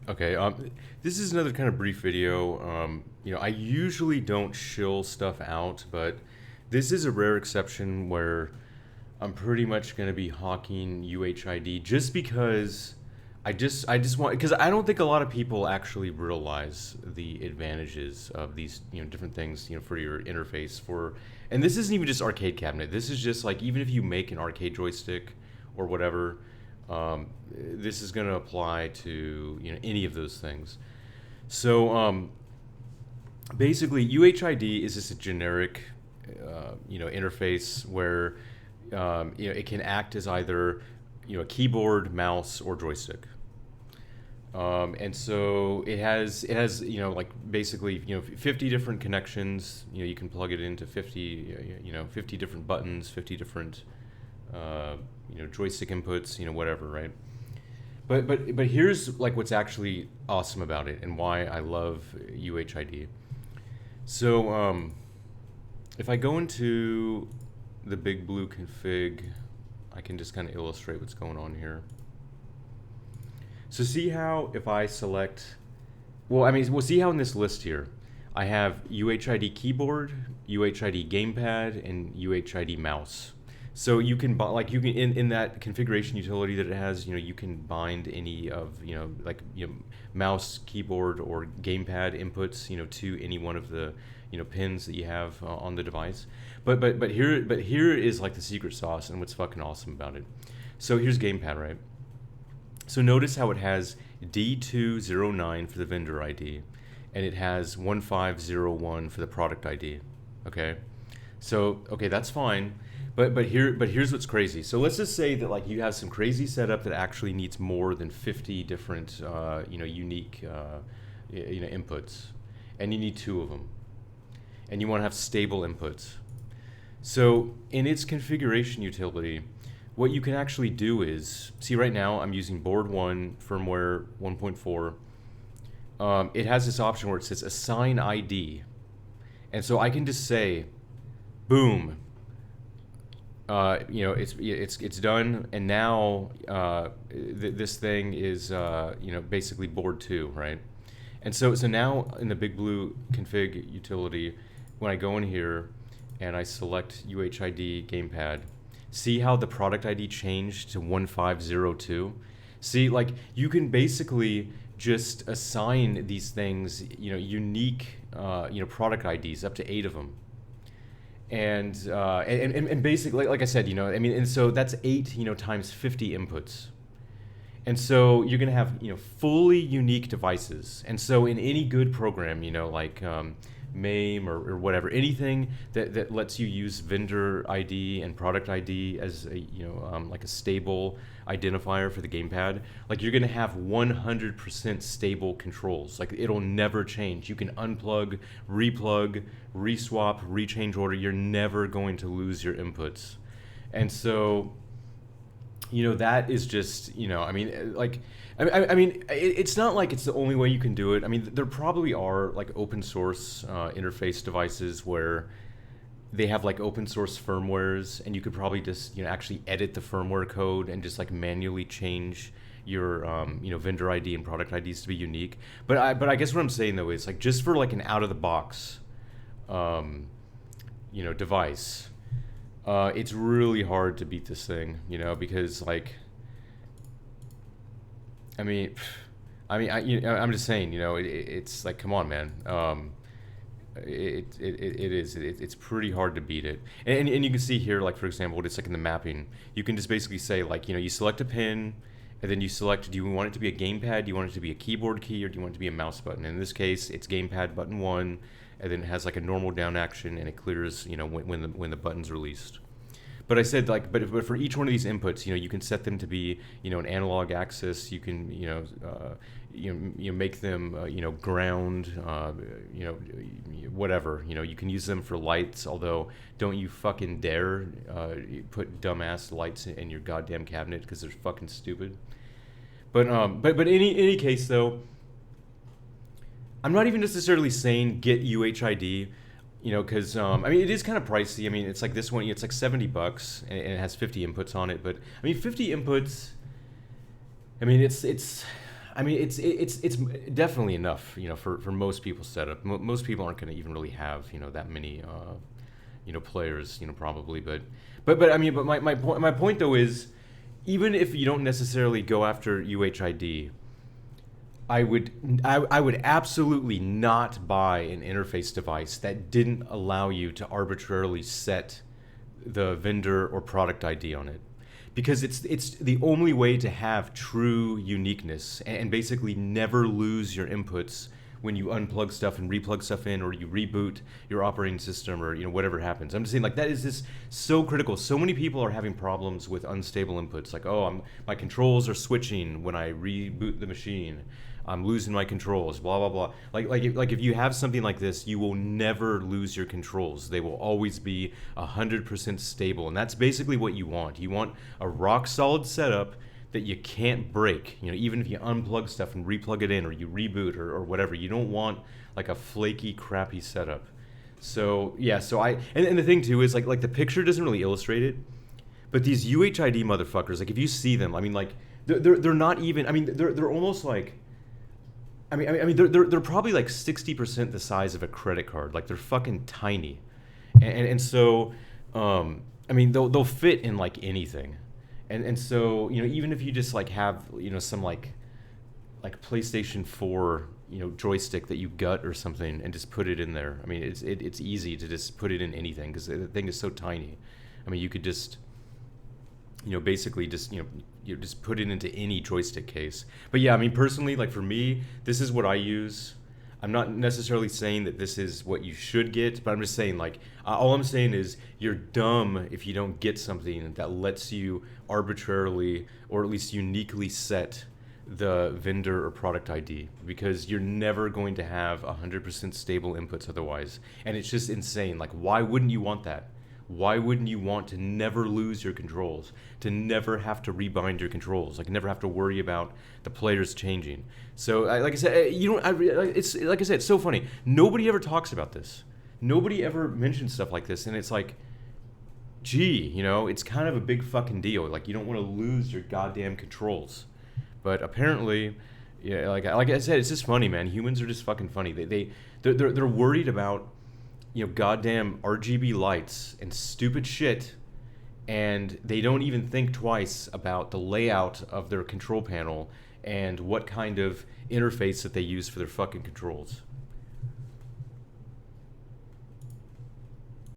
Okay, this is another kind of brief video. I usually don't shill stuff out, but this is a rare exception where I'm pretty much going to be hawking UHID just because I just want, because I don't think a lot of people actually realize the advantages of these different things for your interface for, and this isn't even just arcade cabinet. This is just like, even if you make an arcade joystick or whatever, this is going to apply to any of those things. So basically, UHID is just a generic interface where it can act as either a keyboard, mouse, or joystick. And so it has like basically 50 different connections. You can plug it into 50 different buttons, 50 different joystick inputs, whatever, right? But here's like what's actually awesome about it and why I love UHID. So if I go into the big blue config, I can just kind of illustrate what's going on here. So see how if I select, we'll see how in this list here, I have UHID keyboard, UHID gamepad, and UHID mouse. So you can in that configuration utility that it has, you can bind any of mouse, keyboard, or gamepad inputs, to any one of the pins that you have on the device. But here is like the secret sauce and what's fucking awesome about it. So here's gamepad, right? So notice how it has D209 for the vendor ID, and it has 1501 for the product ID. Okay, so that's fine. But here's what's crazy. So let's just say that like you have some crazy setup that actually needs more than 50 different unique inputs, and you need 2 of them, and you want to have stable inputs. So in its configuration utility, what you can actually do is, see right now I'm using board 1 firmware 1.4. It has this option where it says assign ID, and so I can just say, boom. It's done, and now this thing is basically board 2, right? And so now in the big blue config utility, when I go in here and I select UHID gamepad, see how the product ID changed to 1502? See, like you can basically just assign these things unique product IDs, up to 8 of them. And basically, like I said, and so that's 8, times 50 inputs. And so you're gonna have, fully unique devices. And so in any good program, like MAME or whatever, anything that lets you use vendor ID and product ID as a, like a stable identifier for the gamepad, like you're gonna have 100% stable controls. Like it'll never change. You can unplug, replug, reswap, rechange order. You're never going to lose your inputs. And so that is just, it's not like it's the only way you can do it. I mean, there probably are like open source interface devices where they have like open source firmwares, and you could probably just, actually edit the firmware code and just like manually change your, vendor ID and product IDs to be unique. But I guess what I'm saying though is like, just for like an out of the box, device, it's really hard to beat this thing, because like, I'm just saying, it's like, come on, man. It's pretty hard to beat it. And you can see here, like, for example, it's like in the mapping, you can just basically say like, you select a pin, and then you select, do you want it to be a gamepad, do you want it to be a keyboard key, or do you want it to be a mouse button? In this case, it's gamepad button 1, and then it has like a normal down action, and it clears, when the button's released. But I said, like, but for each one of these inputs, you can set them to be, an analog axis. You can, make them, ground, whatever. You can use them for lights. Although, don't you fucking dare put dumbass lights in your goddamn cabinet, because they're fucking stupid. But any case though, I'm not even necessarily saying get UHID. Because it is kind of pricey. I mean, it's like this one, it's like $70, and it has 50 inputs on it. But 50 inputs. It's I mean, it's definitely enough, for most people's setup. Most people aren't going to even really have, that many, players, probably. But I mean, but my point though is, even if you don't necessarily go after UHID, I would absolutely not buy an interface device that didn't allow you to arbitrarily set the vendor or product ID on it, because it's the only way to have true uniqueness and basically never lose your inputs when you unplug stuff and replug stuff in, or you reboot your operating system, or whatever happens. I'm just saying, like, that is just so critical. So many people are having problems with unstable inputs, like, oh, my controls are switching when I reboot the machine, I'm losing my controls, blah blah blah. Like if you have something like this, you will never lose your controls. They will always be 100% stable, and that's basically what you want. You want a rock solid setup that you can't break. Even if you unplug stuff and replug it in, or you reboot, or whatever, you don't want like a flaky, crappy setup. So yeah, and the thing too is like the picture doesn't really illustrate it, but these UHID motherfuckers, like if you see them, I mean, like they're not even. I mean, they're almost like. I mean, they're probably like 60% the size of a credit card. Like, they're fucking tiny, and so, I mean, they'll fit in like anything, and so even if you just like have some like PlayStation 4 joystick that you gut or something and just put it in there. I mean, it's easy to just put it in anything because the thing is so tiny. I mean, you could just basically just you just put it into any joystick case. But yeah, I mean, personally, like for me, this is what I use. I'm not necessarily saying that this is what you should get, but I'm just saying, like, all I'm saying is you're dumb if you don't get something that lets you arbitrarily or at least uniquely set the vendor or product ID, because you're never going to have 100% stable inputs otherwise. And it's just insane. Like, why wouldn't you want that? Why wouldn't you want to never lose your controls, to never have to rebind your controls, like never have to worry about the players changing? So, like I said, it's like I said, it's so funny. Nobody ever talks about this. Nobody ever mentions stuff like this, and it's like, gee, it's kind of a big fucking deal. Like, you don't want to lose your goddamn controls, but apparently, yeah, like I said, it's just funny, man. Humans are just fucking funny. They're worried about goddamn RGB lights and stupid shit, and they don't even think twice about the layout of their control panel and what kind of interface that they use for their fucking controls.